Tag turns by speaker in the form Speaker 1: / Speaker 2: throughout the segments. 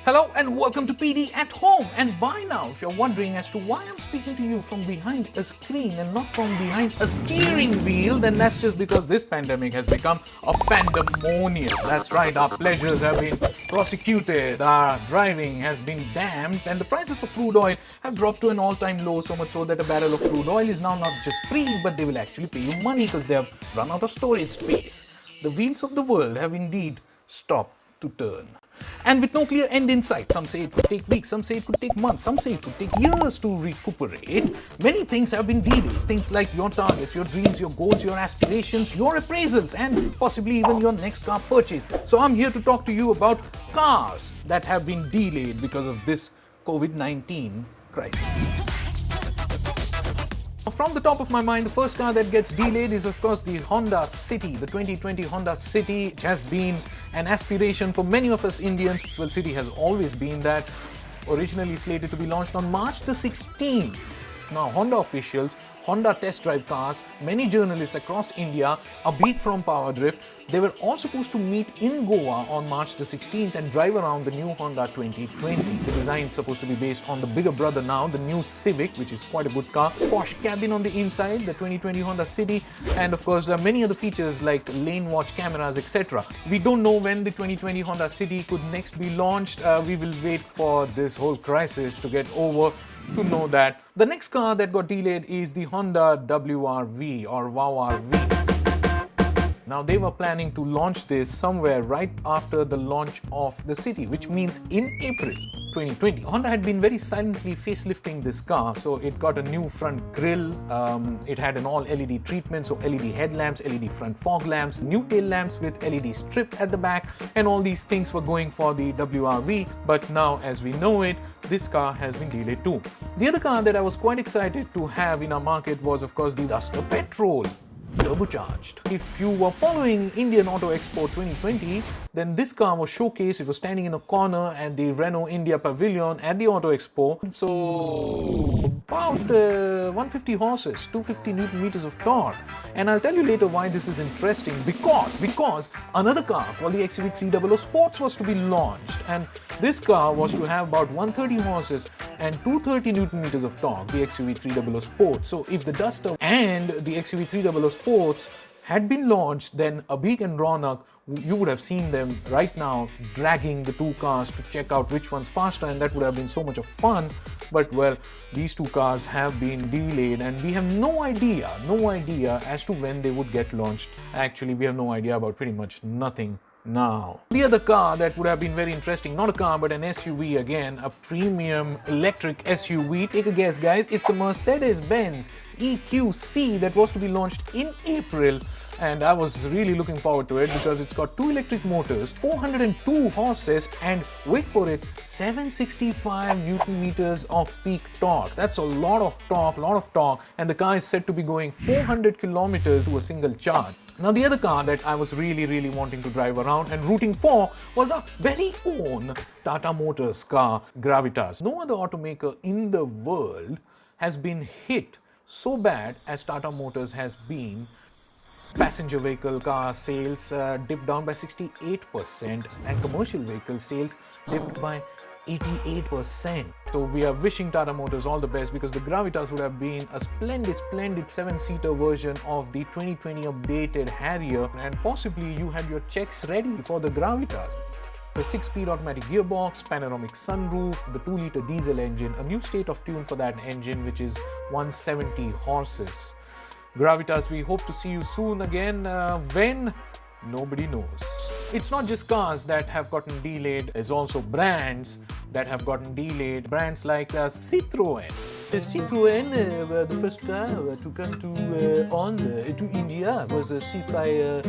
Speaker 1: Hello and welcome to PD at Home. And by now, if you're wondering as to why I'm speaking to you from behind a screen and not from behind a steering wheel, then that's just because this pandemic has become a pandemonium. That's right, our pleasures have been prosecuted, our driving has been damned, and the prices for crude oil have dropped to an all-time low, so much so that a barrel of crude oil is now not just free, but they will actually pay you money because they have run out of storage space. The wheels of the world have indeed stopped to turn. And with no clear end in sight, some say it could take weeks, some say it could take months, some say it could take years to recuperate. Many things have been delayed. Things like your targets, your dreams, your goals, your aspirations, your appraisals, and possibly even your next car purchase. So I'm here to talk to you about cars that have been delayed because of this COVID-19 crisis. From the top of my mind, the first car that gets delayed is of course the Honda City, the 2020 Honda City, which has been an aspiration for many of us Indians. Well, City has always been that. Originally slated to be launched on March the 16th. Now, Honda officials, Honda test drive cars, many journalists across India, a beat from PowerDrift, they were all supposed to meet in Goa on March the 16th and drive around the new Honda 2020. The design is supposed to be based on the bigger brother now, the new Civic, which is quite a good car. Posh cabin on the inside, the 2020 Honda City, and of course there are many other features like lane watch cameras, etc. We don't know when the 2020 Honda City could next be launched. We will wait for this whole crisis to get over to know that. The next car that got delayed is the Honda WRV or WOW-RV. Now, they were planning to launch this somewhere right after the launch of the City, which means in April 2020. Honda had been very silently facelifting this car, so it got a new front grille, it had an all-LED treatment, so LED headlamps, LED front fog lamps, new tail lamps with LED strip at the back, and all these things were going for the WRV, but now, as we know it, this car has been delayed too. The other car that I was quite excited to have in our market was, of course, the Duster Petrol, turbocharged. If you were following Indian Auto Expo 2020, then this car was showcased. It was standing in a corner at the Renault India Pavilion at the Auto Expo. So about 150 horses, 250 Newton meters of torque. And I'll tell you later why this is interesting, because another car called the XUV 300 Sports was to be launched, and this car was to have about 130 horses and 230 Newton meters of torque, the XUV 300 Sports. So if the Duster and the XUV 300 Sports had been launched, then Abhik and Ronak, you would have seen them right now dragging the two cars to check out which one's faster, and that would have been so much of fun. But well, these two cars have been delayed and we have no idea as to when they would get launched. Actually, we have no idea about pretty much nothing now. The other car that would have been very interesting, not a car but an SUV again, a premium electric SUV. Take a guess, guys. It's the Mercedes-Benz EQC that was to be launched in April. And I was really looking forward to it because it's got two electric motors, 402 horses, and wait for it, 765 Newton meters of peak torque. That's a lot of torque, and the car is said to be going 400 kilometers to a single charge. Now, the other car that I was really wanting to drive around and rooting for was our very own Tata Motors car, Gravitas. No other automaker in the world has been hit so bad as Tata Motors has been. Passenger vehicle car sales dipped down by 68% and commercial vehicle sales dipped by 88%. So we are wishing Tata Motors all the best because the Gravitas would have been a splendid 7-seater version of the 2020 updated Harrier, and possibly you had your checks ready for the Gravitas. The 6-speed automatic gearbox, panoramic sunroof, the 2-liter diesel engine, a new state of tune for that engine which is 170 horses. Gravitas, we hope to see you soon again. When? Nobody knows. It's not just cars that have gotten delayed, there's also brands that have gotten delayed. Brands like Citroen. The Citroen, the first car to come to India was a C5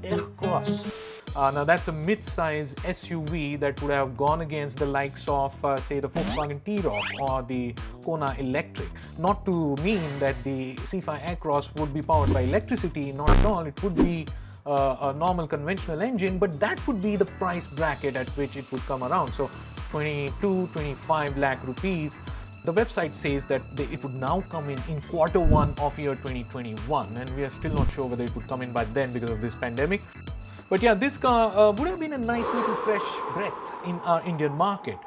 Speaker 1: Air-Cross. Now that's a mid-size SUV that would have gone against the likes of, say, the Volkswagen T-Roc or the Kona Electric. Not to mean that the C5 Aircross would be powered by electricity, not at all. It would be a normal conventional engine, but that would be the price bracket at which it would come around. So 22-25 lakh rupees. The website says that it would now come in Q1 of year 2021, and we are still not sure whether it would come in by then because of this pandemic. But yeah, this car would have been a nice little fresh breath in our Indian market.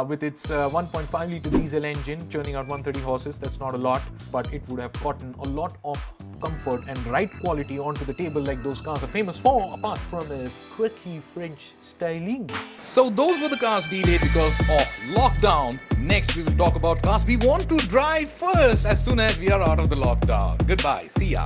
Speaker 1: With its 1.5 litre diesel engine churning out 130 horses, that's not a lot, but it would have gotten a lot of comfort and ride quality onto the table like those cars are famous for, apart from a quirky French styling.
Speaker 2: So those were the cars delayed because of lockdown. Next we will talk about cars we want to drive first as soon as we are out of the lockdown. Goodbye, see ya.